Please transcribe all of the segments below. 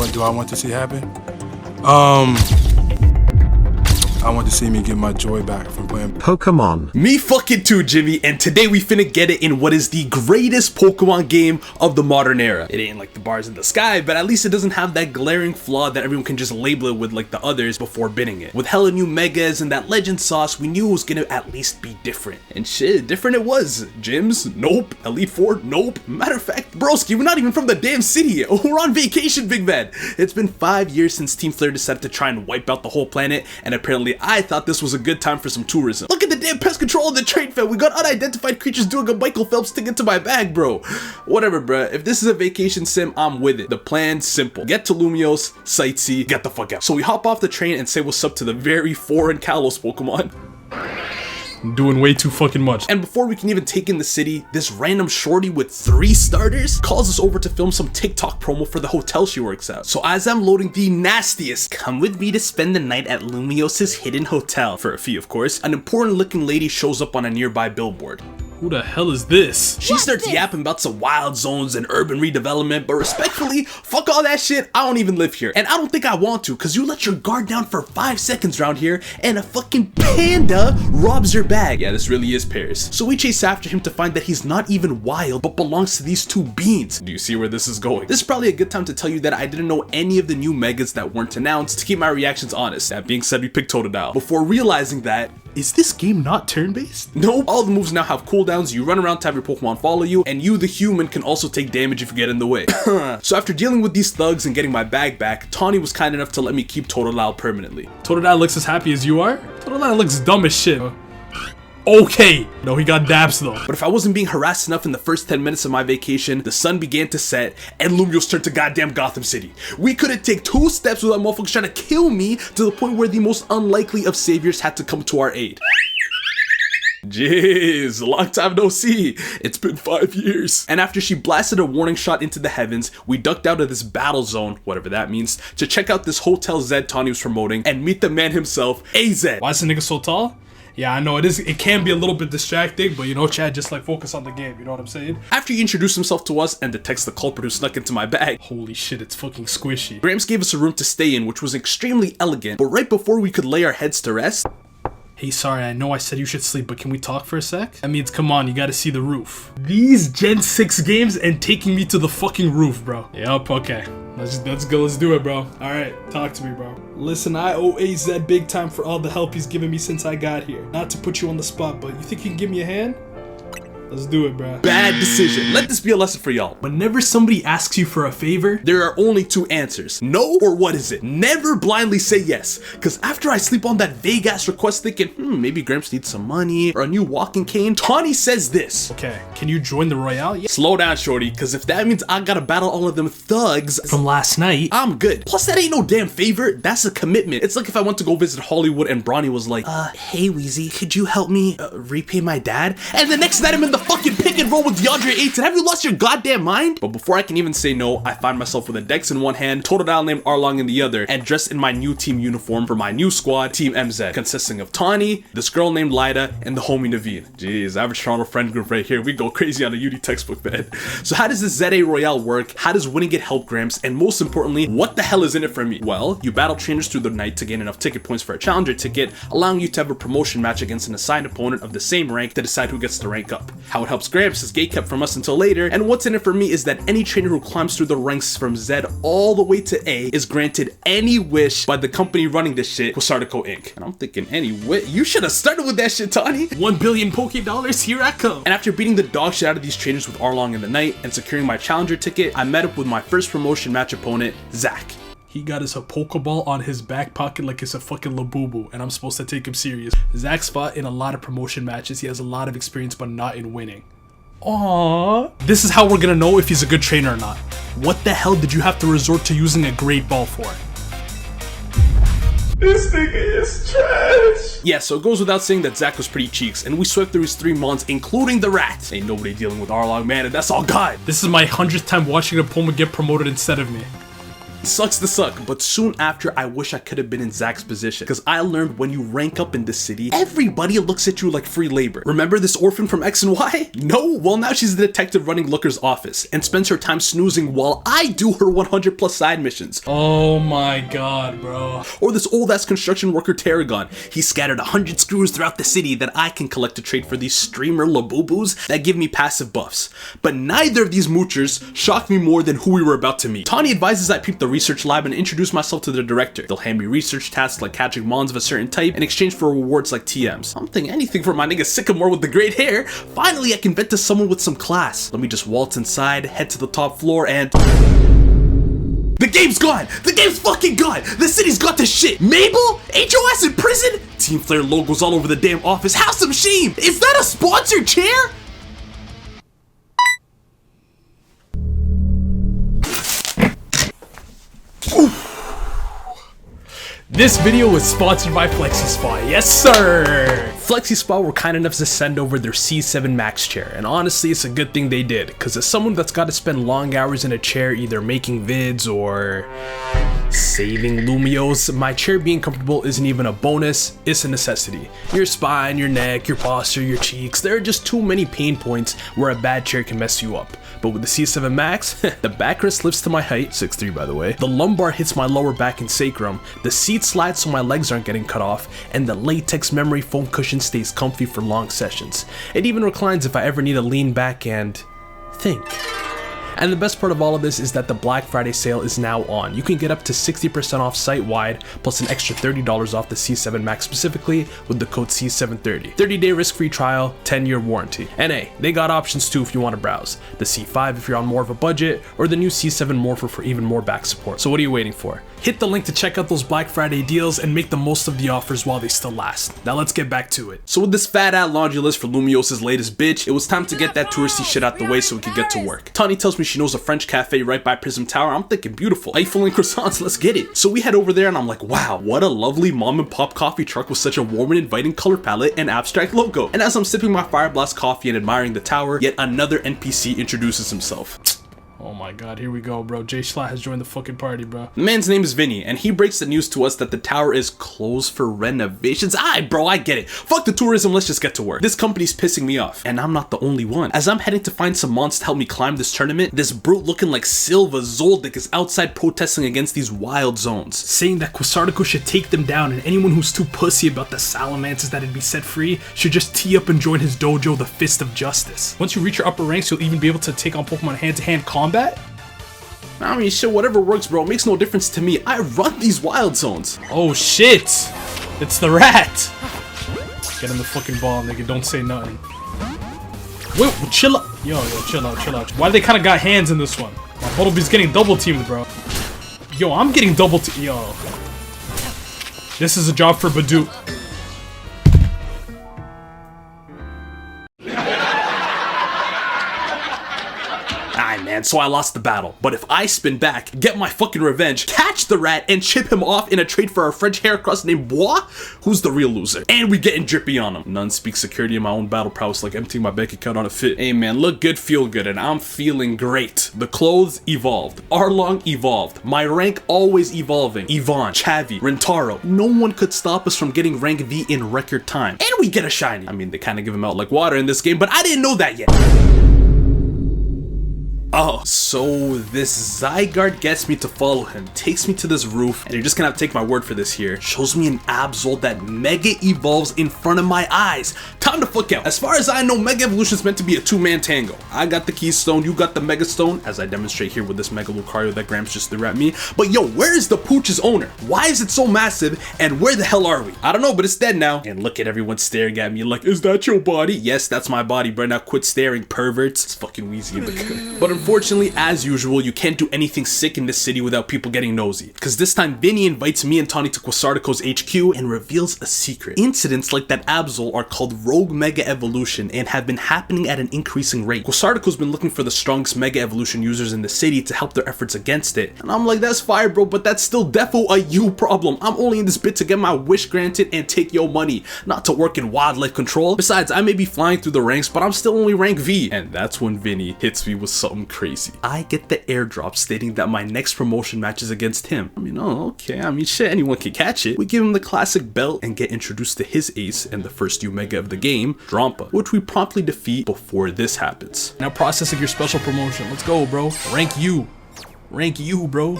What do I want to see happen? I want to see me get my joy back from playing Pokemon. Me fucking too, Jimmy, and today we finna get it in what is the greatest Pokemon game of the modern era. It ain't like the bars in the sky, but at least it doesn't have that glaring flaw that everyone can just label it with like the others before bidding it. With hella new megas and that legend sauce, we knew it was gonna at least be different. And shit, different it was. Gyms? Nope. Elite Four? Nope. Matter of fact, broski, we're not even from the damn city yet. We're on vacation, big man. It's been 5 years since Team Flare decided to try and wipe out the whole planet, and apparently I thought this was a good time for some tourism. Look at the damn pest control of the trade fair. We got unidentified creatures doing a Michael Phelps thing into my bag, bro. Whatever, bruh. If this is a vacation sim, I'm with it. The plan's simple. Get to Lumios, sightsee, get the fuck out. So we hop off the train and say what's up to the very foreign Kalos Pokemon. Doing way too fucking much. And before we can even take in the city, this random shorty with 3 starters calls us over to film some TikTok promo for the hotel she works at. So as I'm loading the nastiest, come with me to spend the night at Lumios's hidden hotel, for a fee of course, an important looking lady shows up on a nearby billboard. Who the hell is this? She starts yapping about some wild zones and urban redevelopment, but respectfully, fuck all that shit, I don't even live here. And I don't think I want to, cause you let your guard down for 5 seconds around here, and a fucking panda robs your bag. Yeah, this really is Paris. So we chase after him to find that he's not even wild, but belongs to these 2 beans. Do you see where this is going? This is probably a good time to tell you that I didn't know any of the new megas that weren't announced to keep my reactions honest. That being said, we picked Totodile, before realizing that, is this game not turn-based? Nope. All the moves now have cooldowns, you run around to have your Pokemon follow you, and you, the human, can also take damage if you get in the way. So after dealing with these thugs and getting my bag back, Tawny was kind enough to let me keep Totodile permanently. Totodile looks as happy as you are? Totodile looks dumb as shit. Okay. No, he got dabs though. But if I wasn't being harassed enough in the first 10 minutes of my vacation, the sun began to set and Lumios turned to goddamn Gotham City. We couldn't take 2 steps without motherfuckers trying to kill me, to the point where the most unlikely of saviors had to come to our aid. Jeez, long time no see. It's been 5 years. And after she blasted a warning shot into the heavens, we ducked out of this battle zone, whatever that means, to check out this Hotel Z Tawny was promoting and meet the man himself, AZ. Why is the nigga so tall? Yeah, I know it can be a little bit distracting, but you know, Chad, just like focus on the game, you know what I'm saying? After he introduced himself to us and detects the culprit who snuck into my bag, holy shit, it's fucking squishy. Gramps gave us a room to stay in, which was extremely elegant, but right before we could lay our heads to rest, hey, sorry, I know I said you should sleep, but can we talk for a sec? That means, come on, you gotta see the roof. These Gen 6 games and taking me to the fucking roof, bro. Yup, okay. Let's go, let's do it, bro. Alright, talk to me, bro. Listen, I owe AZ big time for all the help he's given me since I got here. Not to put you on the spot, but you think you can give me a hand? Let's do it, bro. Bad decision. Let this be a lesson for y'all. Whenever somebody asks you for a favor, there are only 2 answers. No or what is it? Never blindly say yes. Cause after I sleep on that vague ass request thinking, maybe Gramps needs some money or a new walking cane, Tawny says this. Okay, can you join the Royale? Yeah. Slow down, shorty, cause if that means I gotta battle all of them thugs from last night, I'm good. Plus that ain't no damn favor, that's a commitment. It's like if I went to go visit Hollywood and Bronny was like, hey Weazy, could you help me repay my dad? And the next night I'm in the fucking pick and roll with DeAndre Ayton. Have you lost your goddamn mind? But before I can even say no, I find myself with a Dex in one hand, Totodile named Arlong in the other, and dressed in my new team uniform for my new squad, Team MZ, consisting of Tawny, this girl named Lyda, and the homie Naveen. Jeez, average Toronto friend group right here. We go crazy on a uni textbook, man. So how does this ZA Royale work? How does winning it help Gramps? And most importantly, what the hell is in it for me? Well, you battle trainers through the night to gain enough ticket points for a challenger ticket, allowing you to have a promotion match against an assigned opponent of the same rank to decide who gets to rank up. How it helps Gramps is gatekept from us until later, and what's in it for me is that any trainer who climbs through the ranks from Z all the way to A is granted any wish by the company running this shit, Q Inc. And I'm thinking, any wish? You should have started with that shit, Tawny. 1 billion Poke Dollars, here I come. And after beating the dog shit out of these trainers with Arlong in the night and securing my challenger ticket, I met up with my first promotion match opponent, Zach. He got us a Pokeball on his back pocket like it's a fucking Labubu, and I'm supposed to take him serious. Zach's fought in a lot of promotion matches. He has a lot of experience, but not in winning. Aww. This is how we're gonna know if he's a good trainer or not. What the hell did you have to resort to using a Great Ball for? This nigga is trash. Yeah, so it goes without saying that Zach was pretty cheeks, and we swept through his 3 months, including the rat. Ain't nobody dealing with Arlong, man, and that's all God. This is my 100th time watching a Puma get promoted instead of me. Sucks to suck, but soon after, I wish I could have been in Zach's position, because I learned when you rank up in this city, everybody looks at you like free labor. Remember this orphan from X and Y? No? Well, now she's the detective running Looker's office, and spends her time snoozing while I do her 100 plus side missions. Oh my god, bro. Or this old ass construction worker Tarragon. He scattered 100 screws throughout the city that I can collect to trade for these streamer labubus that give me passive buffs. But neither of these moochers shocked me more than who we were about to meet. Tawny advises I peep the research lab and introduce myself to the director. They'll hand me research tasks like catching mons of a certain type in exchange for rewards like TMs. I'm thinking anything for my nigga Sycamore with the great hair. Finally, I can vent to someone with some class. Let me just waltz inside, head to the top floor, and the game's gone! The game's fucking gone! The city's got this shit! Mabel? Ain't your ass in prison? Team Flare logos all over the damn office. Have some shame! Is that a sponsored chair? This video was sponsored by FlexiSpa. Yes, sir! FlexiSpa were kind enough to send over their C7 Max chair, and honestly, it's a good thing they did, because as someone that's got to spend long hours in a chair either making vids or saving Lumios, my chair being comfortable isn't even a bonus, it's a necessity. Your spine, your neck, your posture, your cheeks, there are just too many pain points where a bad chair can mess you up. But with the C7 Max, the backrest lifts to my height, 6'3" by the way, the lumbar hits my lower back and sacrum, the seat slides so my legs aren't getting cut off, and the latex memory foam cushion stays comfy for long sessions. It even reclines if I ever need to lean back and think. And the best part of all of this is that the Black Friday sale is now on. You can get up to 60% off site-wide, plus an extra $30 off the C7 Max specifically with the code C730. 30-day risk-free trial, 10-year warranty. And hey, they got options too if you want to browse. The C5 if you're on more of a budget, or the new C7 Morpher for even more back support. So what are you waiting for? Hit the link to check out those Black Friday deals and make the most of the offers while they still last. Now let's get back to it. So with this fat-ass laundry list for Lumios' latest bitch, it was time to get that touristy shit out the way so we could get to work. Tawny tells me she knows a French cafe right by Prism Tower. I'm thinking beautiful. Eiffel and croissants, let's get it. So we head over there and I'm like, wow, what a lovely mom and pop coffee truck with such a warm and inviting color palette and abstract logo. And as I'm sipping my Fire Blast coffee and admiring the tower, yet another NPC introduces himself. Oh my god, here we go, bro. 𝙦𝙨 has joined the fucking party, bro. The man's name is Vinny, and he breaks the news to us that the tower is closed for renovations. Aight, bro, I get it. Fuck the tourism, let's just get to work. This company's pissing me off, and I'm not the only one. As I'm heading to find some mons to help me climb this tournament, this brute looking like Silva Zoldyck is outside protesting against these wild zones, saying that 𝙏𝙧𝙚 should take them down, and anyone who's too pussy about the salamanders that'd be set free should just tee up and join his dojo, the Fist of Justice. Once you reach your upper ranks, you'll even be able to take on Pokemon hand-to-hand combat. I mean, shit, whatever works, bro. It makes no difference to me. I run these wild zones. Oh, shit. It's the rat. Get in the fucking ball, nigga. Don't say nothing. Wait, chill out. Yo, chill out, chill out. Why they kind of got hands in this one? My Buttlebee's getting double teamed, bro. Yo, I'm getting double teamed. Yo. This is a job for Badoo. Man, so I lost the battle, but if I spin back, get my fucking revenge, catch the rat, and chip him off in a trade for a French hair crust named Bois, who's the real loser? And we getting drippy on him. None speak security in my own battle prowess like emptying my bank account on a fit. Hey man, look good, feel good, and I'm feeling great. The clothes evolved. Arlong evolved. My rank always evolving. Yvonne, Chavi, Rentaro. No one could stop us from getting rank V in record time. And we get a shiny. I mean, they kind of give him out like water in this game, but I didn't know that yet. Oh, so this Zygarde gets me to follow him, takes me to this roof, and you're just gonna have to take my word for this here, shows me an Absol that Mega Evolves in front of my eyes. Time to fuck out. As far as I know, Mega Evolution is meant to be a two-man tango. I got the Keystone, you got the Mega Stone, as I demonstrate here with this Mega Lucario that Gramps just threw at me. But yo, where is the Pooch's owner? Why is it so massive, and where the hell are we? I don't know, but it's dead now. And look at everyone staring at me like, is that your body? Yes, that's my body, bro. Now quit staring, perverts. It's fucking Weazy in the But unfortunately, as usual, you can't do anything sick in this city without people getting nosy. Because this time, Vinny invites me and Tawny to 𝙏𝙧𝙚's HQ and reveals a secret. Incidents like that Absol are called Rogue Mega Evolution and have been happening at an increasing rate. 𝙏𝙧𝙚's been looking for the strongest Mega Evolution users in the city to help their efforts against it. And I'm like, that's fire, bro, but that's still defo a you problem. I'm only in this bit to get my wish granted and take your money, not to work in wildlife control. Besides, I may be flying through the ranks, but I'm still only rank V. And that's when Vinny hits me with something crazy. I get the airdrop stating that my next promotion match is against him. I mean, oh, okay. I mean, shit, anyone can catch it. We give him the classic belt and get introduced to his ace and the first new mega of the game, 𝙏𝙖𝙥, which we promptly defeat before this happens. Now processing your special promotion. Let's go, bro. Rank you. Rank you, bro.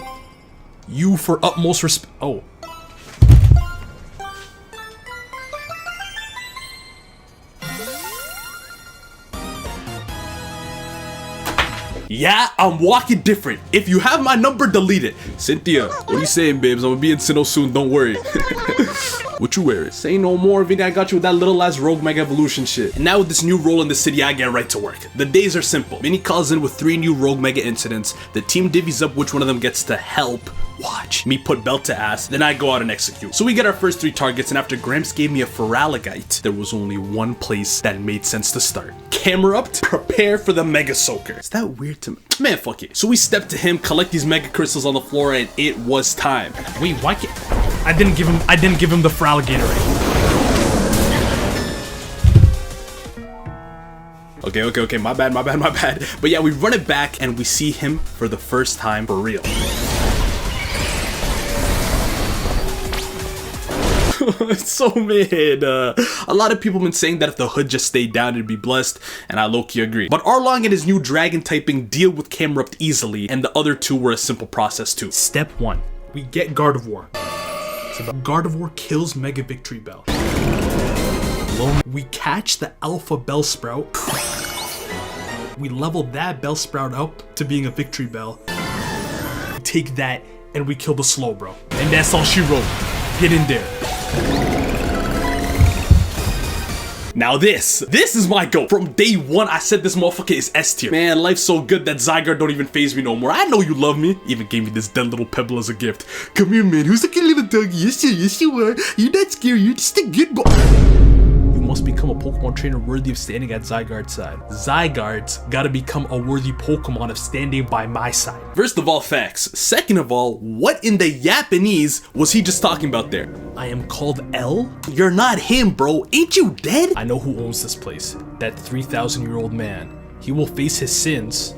You for utmost respect. Oh. Yeah, I'm walking different. If you have my number, delete it. Cynthia, what are you saying, babes? I'm gonna be in Sinnoh soon, don't worry. What you wearing? Say no more, Vinny. I got you with that little ass rogue mega evolution shit. And now with this new role in the city, I get right to work. The days are simple. Vinny calls in with 3 new rogue mega incidents. The team divvies up which one of them gets to help. Watch me put belt to ass, then I go out and execute. So we get our first 3 targets, and after Gramps gave me a 𝘾𝙧𝙚, there was only one place that made sense to start. Camerupt, prepare for the mega soaker. Is that weird to me? Man, fuck it. So we step to him, collect these mega crystals on the floor, and it was time. Wait, why can't I didn't give him the 𝘾𝙧𝙚. Okay, my bad. But yeah, we run it back and we see him for the first time for real. It's so mid. A lot of people have been saying that if the hood just stayed down, it'd be blessed, and I low-key agree. But Arlong and his new dragon typing deal with Camerupt easily, and the other 2 were a simple process too. Step 1. We get Gardevoir. So the Gardevoir kills Mega Victory Bell. We catch the Alpha Bellsprout. We level that Bellsprout up to being a Victory Bell. We take that and we kill the Slowbro. And that's all she wrote. Get in there. Now this is my goal. From day 1, I said this motherfucker is S tier. Man, life's so good that Zygarde don't even faze me no more. I know you love me. Even gave me this dead little pebble as a gift. Come here, man. Who's the cute little doggy? Yes you are. You're not scary. You're just a good boy. You must become a Pokemon trainer worthy of standing at Zygarde's side. Zygarde's gotta become a worthy Pokemon of standing by my side. First of all, facts. Second of all, what in the Japanese was he just talking about there? I am called L? You're not him, bro. Ain't you dead? I know who owns this place. That 3,000-year-old man. He will face his sins.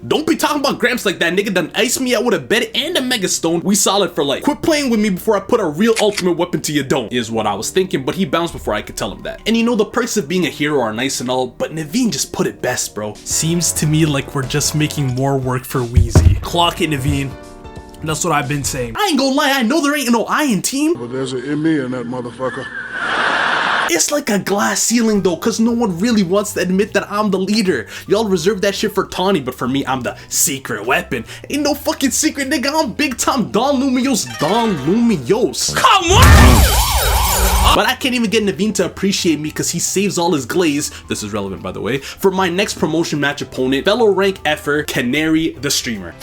Don't be talking about Gramps like that. Nigga done iced me out with a bed and a Mega Stone. We solid for life. Quit playing with me before I put a real ultimate weapon to your dome, is what I was thinking, but he bounced before I could tell him that. And you know, the perks of being a hero are nice and all, but Naveen just put it best, bro. Seems to me like we're just making more work for Weazy. Clock it, Naveen. That's what I've been saying. I ain't gonna lie, I know there ain't no I in team. But there's an ME in that motherfucker. It's like a glass ceiling though, cause no one really wants to admit that I'm the leader. Y'all reserve that shit for Tawny, but for me, I'm the secret weapon. Ain't no fucking secret, nigga. I'm big time Don Lumiose. Come on! But I can't even get Naveen to appreciate me because he saves all his glaze, this is relevant by the way, for my next promotion match opponent, fellow rank effer, 𝘾𝙧𝙚 the streamer.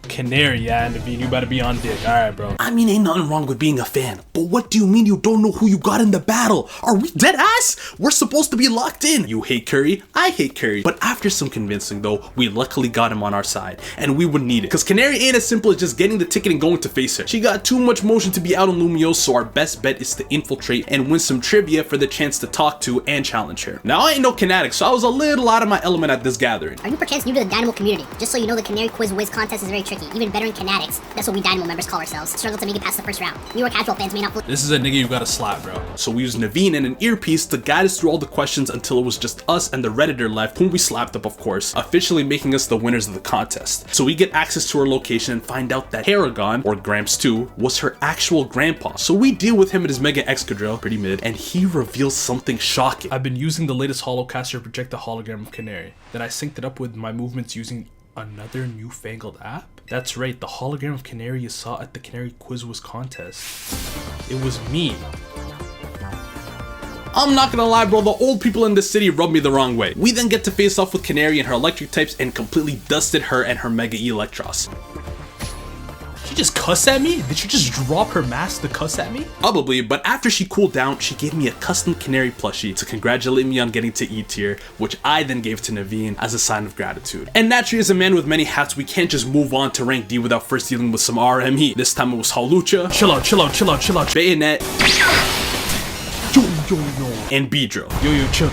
Canary, yeah, Naveen, you better be on dick. Alright, bro. I mean, ain't nothing wrong with being a fan, but what do you mean you don't know who you got in the battle? Are we dead ass? We're supposed to be locked in. You hate Curry, I hate Curry. But after some convincing though, we luckily got him on our side, and we would need it. Cause 𝘾𝙧𝙚 ain't as simple as just getting the ticket and going to face her. She got too much motion to be out on Lumiose, so our best bet is to infiltrate and win some trivia for the chance to talk to and challenge her. Now I ain't no Kinetic, so I was a little out of my element at this gathering. Are you perchance new to the Dynamo community? Just so you know, the Canary Quiz Whiz contest is very tricky. Even better in Kinetic. That's what we Dynamo members call ourselves. Struggle to make it past the first round. New York casual fans may not. This is a nigga you gotta slap, bro. So we used Naveen and an earpiece to guide us through all the questions until it was just us and the Redditor left, whom we slapped up of course, officially making us the winners of the contest. So we get access to her location and find out that Paragon, or Gramps 2, was her actual grandpa. So we deal with him at his Mega Excadrill, pretty mid, and he reveals something shocking. I've been using the latest holocaster to project the hologram of 𝘾𝙧𝙚. Then I synced it up with my movements using another newfangled app? That's right, the hologram of 𝘾𝙧𝙚 you saw at the Canary Quiz Whiz contest. It was me. I'm not gonna lie, bro, the old people in this city rubbed me the wrong way. We then get to face off with 𝘾𝙧𝙚 and her electric types and completely dusted her and her Mega Electros. She just cuss at me? Did she just drop her mask to cuss at me? Probably, but after she cooled down, she gave me a custom 𝘾𝙧𝙚 plushie to congratulate me on getting to E tier, which I then gave to Naveen as a sign of gratitude. And naturally, as a man with many hats, we can't just move on to rank D without first dealing with some RME. This time it was Hawlucha. Chill out. Bayonet. Yo. and Beedrill. Yo, chill.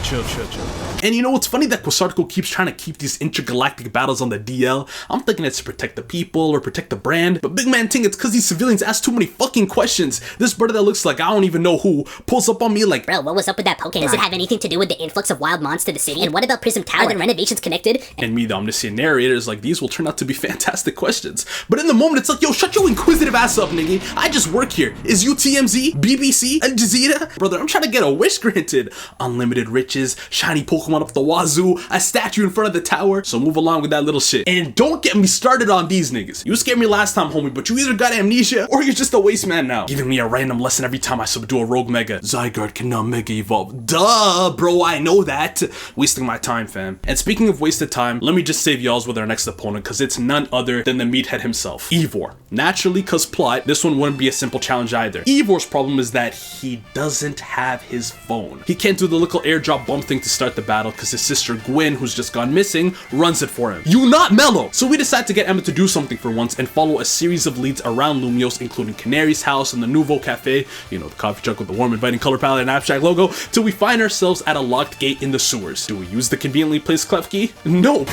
And you know, it's funny that Quasartico keeps trying to keep these intergalactic battles on the DL. I'm thinking it's to protect the people or protect the brand, but big man think it's cause these civilians ask too many fucking questions. This brother that looks like I don't even know who pulls up on me like, bro, what was up with that Pokemon? Does it have anything to do with the influx of wild mons to the city? And what about Prism Tower? Are the renovations connected? And me, the omniscient narrator, is like, these will turn out to be fantastic questions. But in the moment, it's like, yo, shut your inquisitive ass up, nigga. I just work here. Is you TMZ, BBC, Al Jazeera? Brother, I'm trying to get a wish granted. Unlimited riches, shiny Pokemon up the wazoo, a statue in front of the tower. So move along with that little shit. And don't get me started on these niggas. You scared me last time, homie, but you either got amnesia or you're just a waste man now. Giving me a random lesson every time I subdue a rogue mega. Zygarde cannot mega evolve. Duh, bro, I know that. Wasting my time, fam. And speaking of wasted time, let me just save y'all's with our next opponent, because it's none other than the meathead himself, Ivor. Naturally, cause plot, this one wouldn't be a simple challenge either. Ivor's problem is that he doesn't have his phone. He can't do the little airdrop bump thing to start the battle because his sister Gwen, who's just gone missing, runs it for him. You not mellow! So we decide to get Emma to do something for once and follow a series of leads around Lumios, including Canary's house and the Nouveau Cafe, you know, the coffee truck with the warm inviting color palette and abstract logo, till we find ourselves at a locked gate in the sewers. Do we use the conveniently placed clef key? No!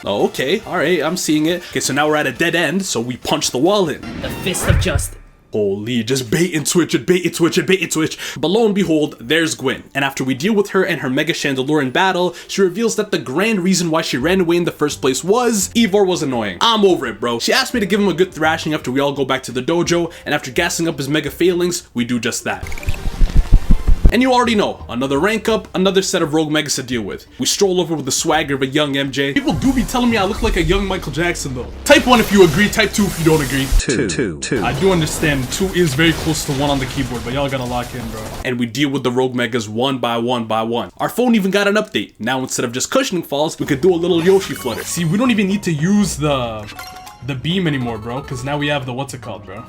Oh, okay, alright, I'm seeing it. Okay, so now we're at a dead end, so we punch the wall in. The fist of justice. Holy, just bait and switch it, bait and switch it, bait and switch. But lo and behold, there's Gwen. And after we deal with her and her Mega Chandelure in battle, she reveals that the grand reason why she ran away in the first place was Ivor was annoying. I'm over it, bro. She asked me to give him a good thrashing after we all go back to the dojo, and after gassing up his Mega failings, we do just that. And you already know, another rank up, another set of rogue megas to deal with. We stroll over with the swagger of a young MJ. People do be telling me I look like a young Michael Jackson though. Type 1 if you agree, type 2 if you don't agree. Two. I do understand 2 is very close to 1 on the keyboard, but y'all gotta lock in, bro. And we deal with the rogue megas one by one by one. Our phone even got an update. Now instead of just cushioning falls, we could do a little Yoshi flutter. See, we don't even need to use the beam anymore, bro, because now we have the what's it called, bro.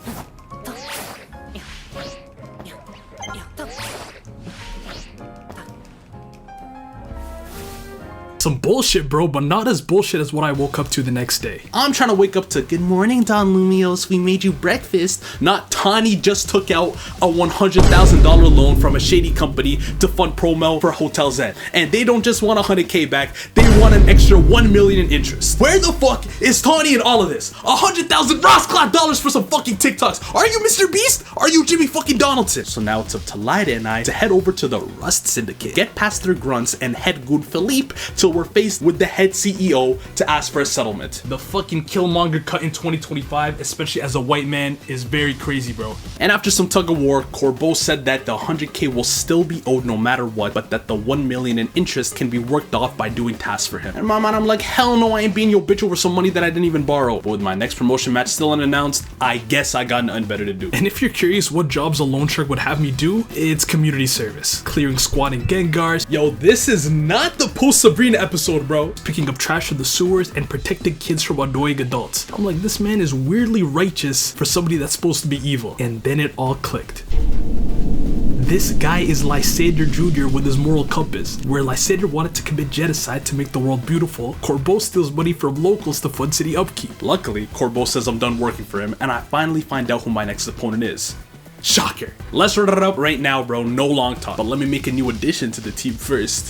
Some bullshit, bro, but not as bullshit as what I woke up to the next day. I'm trying to wake up to, good morning, Don Lumios, we made you breakfast. Not Tani just took out a $100,000 loan from a shady company to fund promo for Hotel Z. And they don't just want 100K back, they want an extra 1 million in interest. Where the fuck is Tani in all of this? 100,000 Rossclad dollars for some fucking TikToks. Are you Mr. Beast? Are you Jimmy fucking Donaldson? So now it's up to Lyda and I to head over to the Rust Syndicate, get past their grunts and head good Philippe till we're faced with the head CEO to ask for a settlement. The fucking Killmonger cut in 2025, especially as a white man, is very crazy, bro. And after some tug of war, Corbeau said that the 100K will still be owed no matter what, but that the 1 million in interest can be worked off by doing tasks for him. And in my mind, I'm like, hell no, I ain't being your bitch over some money that I didn't even borrow. But with my next promotion match still unannounced, I guess I got nothing better to do. And if you're curious what jobs a loan shark would have me do, it's community service. Clearing squatting Gengars. Yo, this is not the post-Sabrina episode, bro. Picking up trash in the sewers and protecting kids from annoying adults. I'm like, this man is weirdly righteous for somebody that's supposed to be evil. And then it all clicked. This guy is Lysander Jr. with his moral compass. Where Lysander wanted to commit genocide to make the world beautiful, Corbeau steals money from locals to fund city upkeep. Luckily, Corbeau says I'm done working for him, and I finally find out who my next opponent is. Shocker. Let's run it up right now, bro. No long talk. But let me make a new addition to the team first.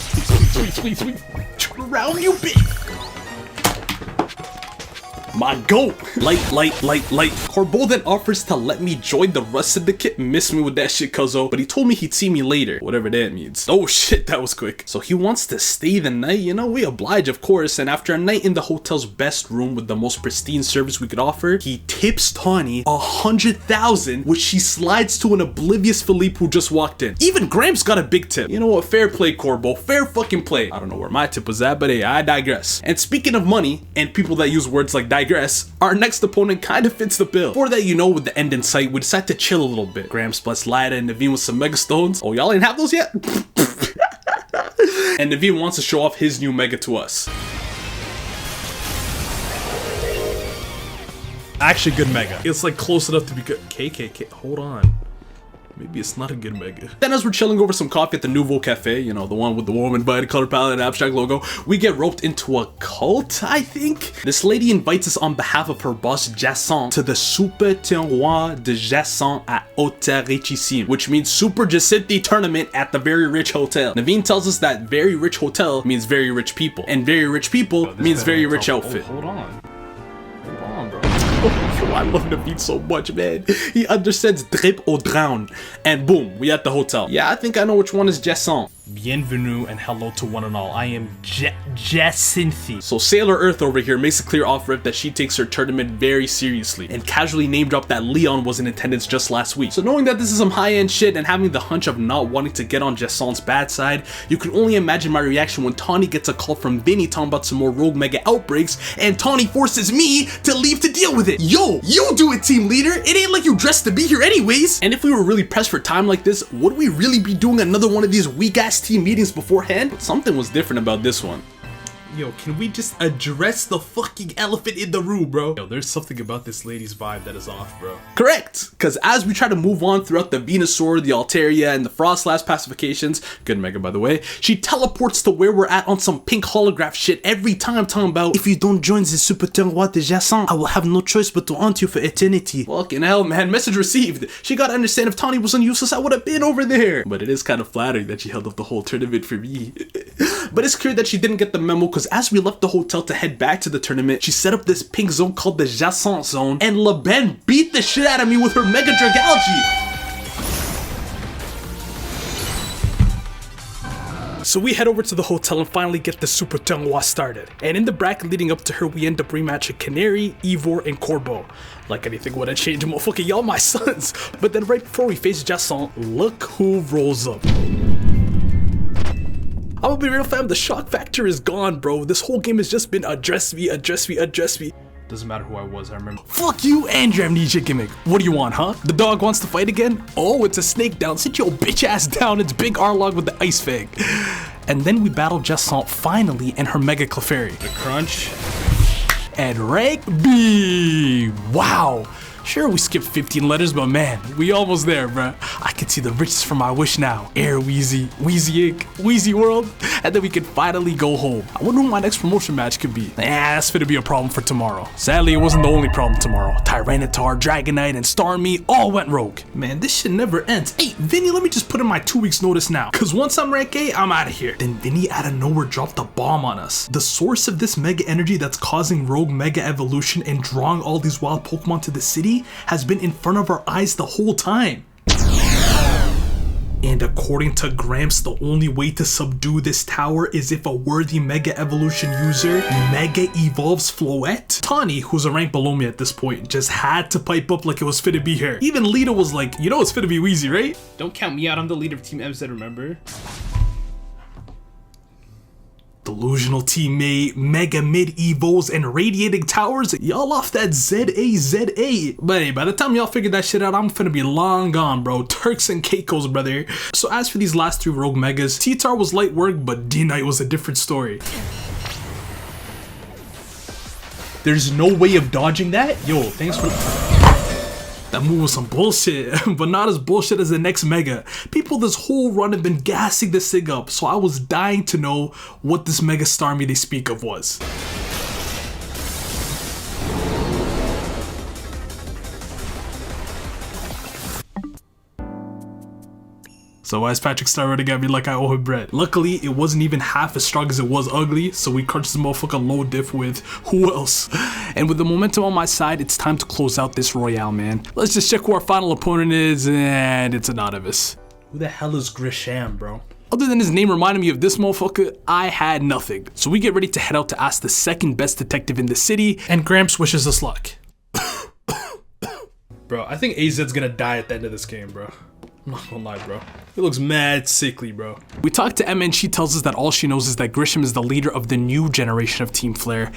Sweet. Turn around, you bitch. My goat. Light. Corbeau then offers to let me join the Rust Syndicate. Miss me with that shit, cuzzo. But he told me he'd see me later. Whatever that means. Oh shit, that was quick. So he wants to stay the night. You know, we oblige, of course. And after a night in the hotel's best room with the most pristine service we could offer, he tips Tawny 100,000, which she slides to an oblivious Philippe who just walked in. Even Gramps got a big tip. You know what? Fair play, Corbeau. Fair fucking play. I don't know where my tip was at, but hey, I digress. And speaking of money and people that use words like digress, our next opponent kind of fits the bill. For that, you know, with the end in sight, we decide to chill a little bit. Gramps bless Lyda and Naveen with some Mega Stones. Oh, y'all ain't have those yet? And Naveen wants to show off his new Mega to us. Actually, good Mega. It's like close enough to be good. KKK, hold on. maybe it's not a good mega. Then as we're chilling over some coffee at the Nouveau Cafe, you know, the one with the woman invited color palette and abstract logo, we get roped into a cult, I think? This lady invites us on behalf of her boss 𝙏𝙖 to the 𝙏𝙖 𝙥 à 𝘾𝙧𝙚, which means Super Jacinthi tournament at the Very Rich Hotel. Naveen tells us that Very Rich Hotel means very rich people, and very rich people means very rich outfit. Hold on, bro. Yo, I love Naveen so much, man. He understands 𝙏𝙖𝙥 and boom, we at the hotel. Yeah, I think I know which one is 𝙏𝙖 Bienvenue and hello to one and all. I am Jacinthi. So Sailor Earth over here makes a clear off rip that she takes her tournament very seriously and casually name dropped that Leon was in attendance just last week. So knowing that this is some high-end shit and having the hunch of not wanting to get on 𝙏𝙖's bad side, you can only imagine my reaction when Tawny gets a call from Vinny talking about some more rogue mega outbreaks and Tawny forces me to leave to deal with it. Yo, you do it, team leader. It ain't like you dressed to be here anyways. And if we were really pressed for time like this, would we really be doing another one of these weak-ass team meetings beforehand? But something was different about this one. Yo, can we just address the fucking elephant in the room, bro? Yo, there's something about this lady's vibe that is off, bro. Correct, because as we try to move on throughout the Venusaur, the Altaria, and the Froslass pacifications, good mega by the way, she teleports to where we're at on some pink holograph shit every time talking about, if you don't join the Super Tournoi de 𝙏𝙖, I will have no choice but to haunt you for eternity. Fucking hell, man, message received. She gotta understand if Tawny wasn't useless, I would have been over there. But it is kind of flattering that she held up the whole tournament for me. But it's clear that she didn't get the memo, because as we left the hotel to head back to the tournament, she set up this pink zone called the 𝙏𝙖 zone, and LeBen beat the shit out of me with her Mega Dragalge. So we head over to the hotel and finally get the Super Tournoi started. And in the bracket leading up to her, we end up rematching Canary, Ivor, and Corbeau. Like anything would have changed, motherfucker, y'all my sons. But then right before we face 𝙏𝙖, look who rolls up. I'm gonna be real, fam, the shock factor is gone, bro. This whole game has just been address me. Doesn't matter who I was, I remember. Fuck you and your amnesia gimmick. What do you want, huh? The dog wants to fight again? Oh, it's a snake down. Sit your bitch ass down. It's Big Arlog with the ice fang. And then we battle 𝙏𝙖 finally and her Mega Clefairy. The crunch. And rank B. Wow. Sure, we skipped 15 letters, but man, we almost there, bruh. I can see the riches from my wish now. Air Weazy, Weazy Inc., Weazy World, and then we can finally go home. I wonder who my next promotion match could be. That's gonna be a problem for tomorrow. Sadly, it wasn't the only problem tomorrow. Tyranitar, Dragonite, and Starmie all went rogue. Man, this shit never ends. Hey, Vinny, let me just put in my 2 weeks notice now, cause once I'm rank A, I'm out of here. Then Vinny out of nowhere dropped a bomb on us. The source of this mega energy that's causing rogue mega evolution and drawing all these wild Pokemon to the city has been in front of our eyes the whole time. And according to Gramps, the only way to subdue this tower is if a worthy Mega Evolution user Mega Evolves Floette. Tawny, who's a rank below me at this point, just had to pipe up like it was fit to be her. Even Lita was like, you know it's fit to be Weazy, right? Don't count me out, I'm the leader of Team MZ, remember? Delusional teammate, Mega Mid Evos, and Radiating Towers, y'all off that ZA. But hey, by the time y'all figure that shit out, I'm finna be long gone, bro. Turks and Caicos, brother. So as for these last 3 rogue megas, T-Tar was light work, but D-Knight was a different story. There's no way of dodging that? Yo, thanks for... That move was some bullshit, but not as bullshit as the next mega. People this whole run have been gassing this thing up, so I was dying to know what this Mega Starmie they speak of was. So why is Patrick starting at me like I owe him bread? Luckily, it wasn't even half as strong as it was ugly, so we crunched this motherfucker low diff with who else? And with the momentum on my side, it's time to close out this Royale, man. Let's just check who our final opponent is, and it's anonymous. Who the hell is 𝙏𝙖, bro? Other than his name reminding me of this motherfucker, I had nothing. So we get ready to head out to ask the second best detective in the city, and Gramps wishes us luck. Bro, I think AZ's gonna die at the end of this game, bro. I'm not gonna lie, bro. He looks mad sickly, bro. We talked to Emma and she tells us that all she knows is that Grisham is the leader of the new generation of Team Flare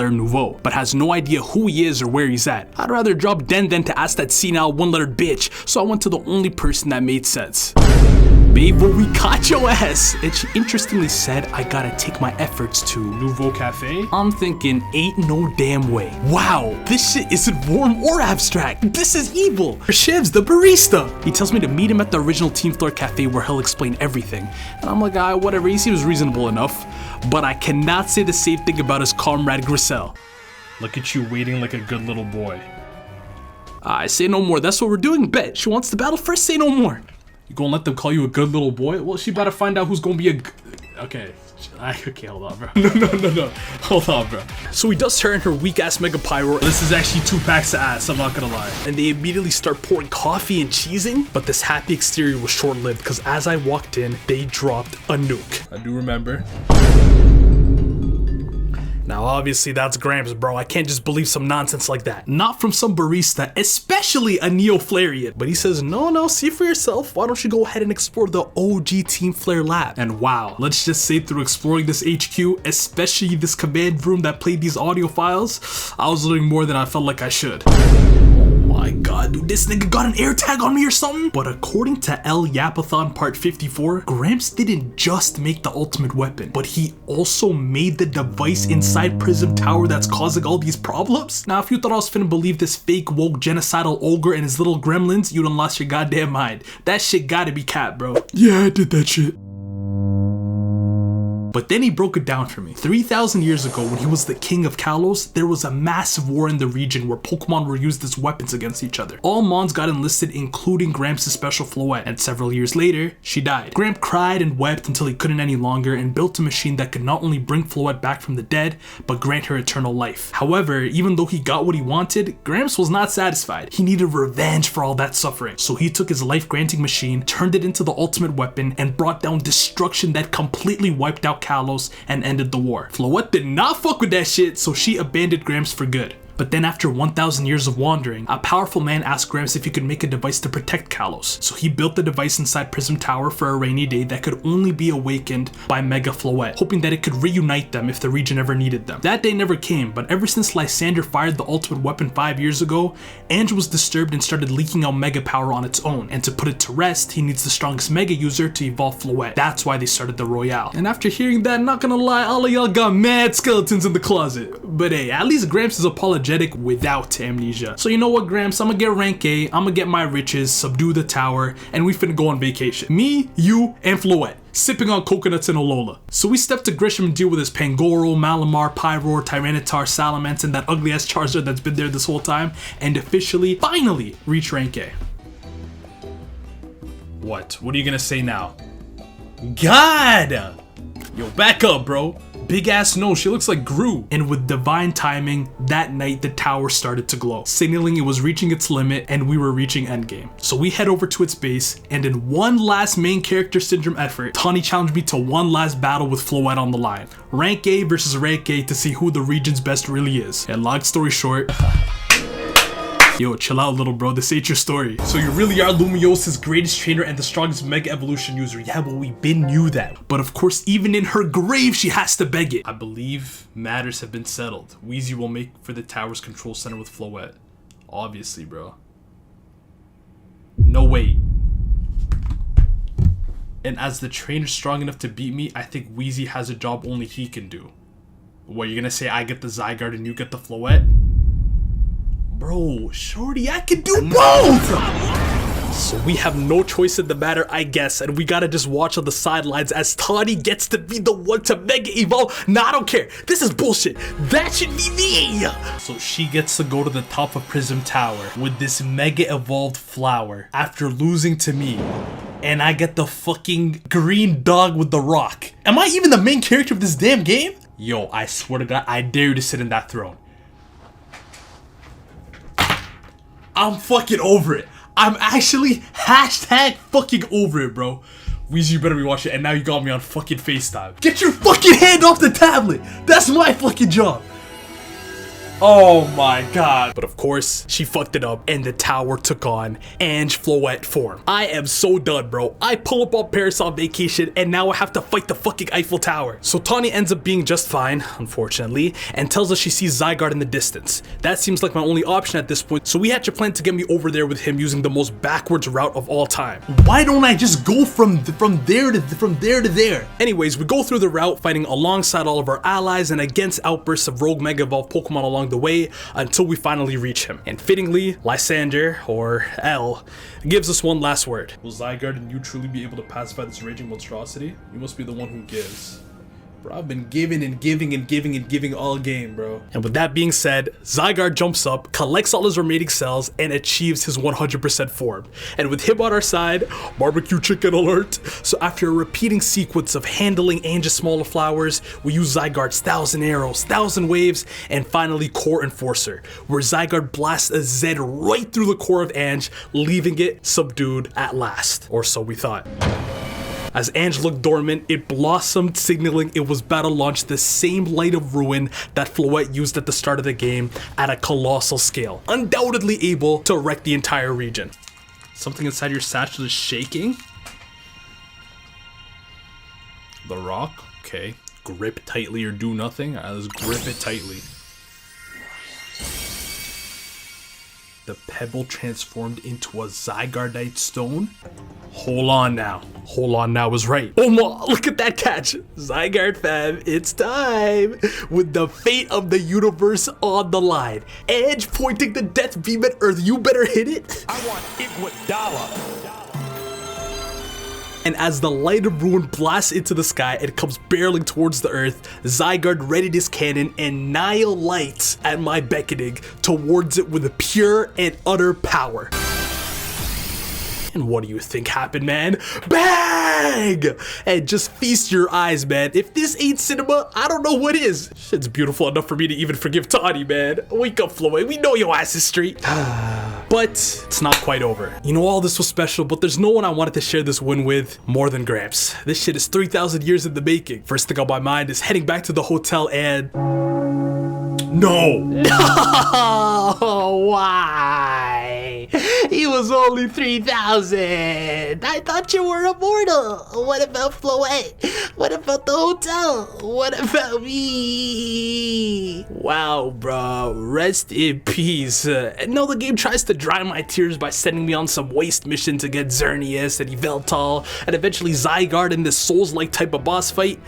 Nouveau, but has no idea who he is or where he's at. I'd rather drop Den than to ask that senile one-lettered bitch, so I went to the only person that made sense. Babe, we caught your ass. And she interestingly said, I gotta take my efforts to Nouveau Cafe? I'm thinking, ain't no damn way. Wow, this shit isn't warm or abstract. This is evil. Shiv's the barista. He tells me to meet him at the original Team Floor Cafe where he'll explain everything. And I'm like, whatever, he seems reasonable enough. But I cannot say the same thing about his comrade 𝙏𝙖𝙥. Look at you waiting like a good little boy. I say no more, that's what we're doing, bet. She wants to battle first, say no more. You gonna let them call you a good little boy? Well, she better find out who's gonna be a okay. Okay, hold on, bro. No. Hold on, bro. So he does her and her weak-ass Mega Pyro. This is actually 2 packs of ass, I'm not gonna lie. And they immediately start pouring coffee and cheesing. But this happy exterior was short-lived because as I walked in, they dropped a nuke. I do remember. Now, obviously, that's Gramps, bro. I can't just believe some nonsense like that. Not from some barista, especially a Neo-Flarean. But he says, no, see for yourself. Why don't you go ahead and explore the OG Team Flare lab? And wow, let's just say through exploring this HQ, especially this command room that played these audio files, I was learning more than I felt like I should. Oh my god, dude, this nigga got an air tag on me or something? But according to 𝙏𝙦 part 54, Gramps didn't just make the ultimate weapon, but he also made the device inside Prism Tower that's causing all these problems? Now, if you thought I was finna believe this fake woke genocidal ogre and his little gremlins, you done lost your goddamn mind. That shit gotta be cap, bro. Yeah, I did that shit. But then he broke it down for me. 3,000 years ago, when he was the king of Kalos, there was a massive war in the region where Pokemon were used as weapons against each other. All Mons got enlisted, including Gramps' special 𝙏𝙏𝙤, and several years later, she died. Gramp cried and wept until he couldn't any longer and built a machine that could not only bring 𝙏𝙏𝙤 back from the dead, but grant her eternal life. However, even though he got what he wanted, Gramps was not satisfied. He needed revenge for all that suffering. So he took his life-granting machine, turned it into the ultimate weapon, and brought down destruction that completely wiped out Kalos and ended the war. 𝙏𝙏𝙤 did not fuck with that shit, so she abandoned Gramps for good. But then after 1,000 years of wandering, a powerful man asked Gramps if he could make a device to protect Kalos. So he built the device inside Prism Tower for a rainy day that could only be awakened by Mega 𝙏𝙏𝙤, hoping that it could reunite them if the region ever needed them. That day never came, but ever since Lysander fired the ultimate weapon 5 years ago, Ange was disturbed and started leaking out Mega power on its own. And to put it to rest, he needs the strongest Mega user to evolve 𝙏𝙏𝙤. That's why they started the Royale. And after hearing that, not gonna lie, all of y'all got mad skeletons in the closet. But hey, at least Gramps is apologetic without amnesia. So you know what, Gramps, I'ma get rank A, I'ma get my riches, subdue the tower, and we finna go on vacation. Me, you, and 𝙏𝙏𝙤, sipping on coconuts in Alola. So we step to Grisham and deal with his Pangoro, Malamar, Pyroar, Tyranitar, Salamence, and that ugly ass Charizard that's been there this whole time, and officially, finally, reach rank A. What are you gonna say now? God! Yo, back up, bro. Big ass nose, she looks like Gru. And with divine timing, that night the tower started to glow, signaling it was reaching its limit and we were reaching endgame. So we head over to its base, and in one last main character syndrome effort, Tawny challenged me to one last battle with 𝙏𝙏𝙤 on the line. Rank A versus rank A to see who the region's best really is. And long story short, yo, chill out, little bro, this ain't your story. So you really are Lumios's greatest trainer and the strongest Mega Evolution user. Yeah, but we been knew that. But of course, even in her grave, she has to beg it. I believe matters have been settled. Weazy will make for the tower's control center with 𝙏𝙏𝙤. Obviously, bro. No, wait. And as the trainer strong enough to beat me, I think Weazy has a job only he can do. What, you're gonna say I get the Zygarde and you get the 𝙏𝙏𝙤? Bro, shorty, I can do both! So we have no choice in the matter, I guess, and we gotta just watch on the sidelines as Tawny gets to be the one to Mega Evolve. Nah, I don't care. This is bullshit. That should be me! So she gets to go to the top of Prism Tower with this Mega Evolved flower after losing to me. And I get the fucking green dog with the rock. Am I even the main character of this damn game? Yo, I swear to God, I dare you to sit in that throne. I'm fucking over it. I'm actually hashtag fucking over it, bro. Weezy, you better be watching it, and now you got me on fucking FaceTime. Get your fucking hand off the tablet. That's my fucking job. Oh my god. But of course, she fucked it up and the tower took on 𝙏𝙬 form. I am so done, bro. I pull up on Paris on vacation and now I have to fight the fucking Eiffel Tower. So Tawny ends up being just fine, unfortunately, and tells us she sees 𝙧𝙗 in the distance. That seems like my only option at this point, so we hatch a plan to get me over there with him using the most backwards route of all time. Why don't I just go from there to there? Anyways, we go through the route fighting alongside all of our allies and against outbursts of rogue Mega Evolved Pokemon along the way until we finally reach him. And fittingly, Lysandre, or L, gives us one last word. Will 𝙧𝙗 and you truly be able to pacify this raging monstrosity? You must be the one who gives. Bro, I've been giving and giving and giving and giving all game, bro. And with that being said, 𝙧𝙗 jumps up, collects all his remaining cells, and achieves his 100% form. And with him on our side, barbecue chicken alert. So after a repeating sequence of handling Ange's smaller flowers, we use 𝙧𝙗's 1,000 arrows, 1,000 waves, and finally Core Enforcer, where 𝙧𝙗 blasts a Z right through the core of Ange, leaving it subdued at last. Or so we thought. As Ange looked dormant, it blossomed, signaling it was about to launch the same light of ruin that 𝙏𝙬 used at the start of the game at a colossal scale, undoubtedly able to wreck the entire region. Something inside your satchel is shaking? The rock? Okay. Grip tightly or do nothing? Alright, let's grip it tightly. The pebble transformed into a zygarde stone? Hold on now. Hold on now was right. Oh my, look at that catch. Zygarde fam, it's time. With the fate of the universe on the line. Edge pointing the death beam at Earth. You better hit it. I want Iguodala. And as the light of ruin blasts into the sky, it comes barreling towards the earth. zygarde readied his cannon and Nile lights at my beckoning towards it with a pure and utter power. And what do you think happened, man? Bang! And just feast your eyes, man. If this ain't cinema, I don't know what is. Shit's beautiful enough for me to even forgive Tawny, man. Wake up, 𝙏𝙬. We know your ass is straight. But it's not quite over. You know, all this was special, but there's no one I wanted to share this win with more than Gramps. This shit is 3,000 years in the making. First thing on my mind is heading back to the hotel and... No! No! Why? He was only 3,000. I thought you were immortal. What about 𝙏𝙬? What about the hotel? What about me? Wow, bro. Rest in peace. No, the game tries to dry my tears by sending me on some waste mission to get Xerneas and Yveltal and eventually zygarde in this Souls-like type of boss fight.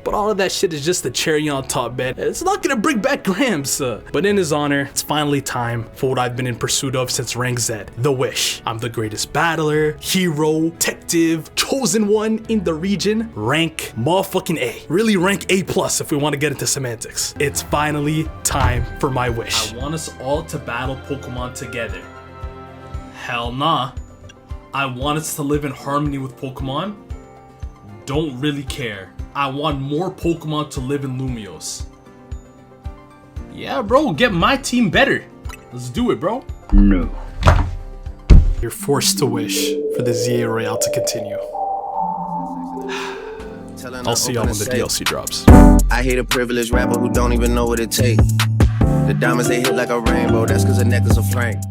But all of that shit is just the cherry on top, man. It's not gonna bring back Gramps. But in his honor, it's finally time for what I've been in pursuit of since rank Z, the wish. I'm the greatest battler, hero, detective, chosen one in the region. Rank motherfucking A. Really rank A+ if we want to get into semantics. It's finally time for my wish. I want us all to battle Pokemon together. Hell nah. I want us to live in harmony with Pokemon. Don't really care. I want more Pokemon to live in Lumios. Yeah, bro, get my team better. Let's do it, bro. No. You're forced to wish for the ZA Royale to continue. I'll see y'all when the DLC drops. I hate a privileged rapper who don't even know what it takes. The diamonds they hit like a rainbow, that's cause the necklace of Frank.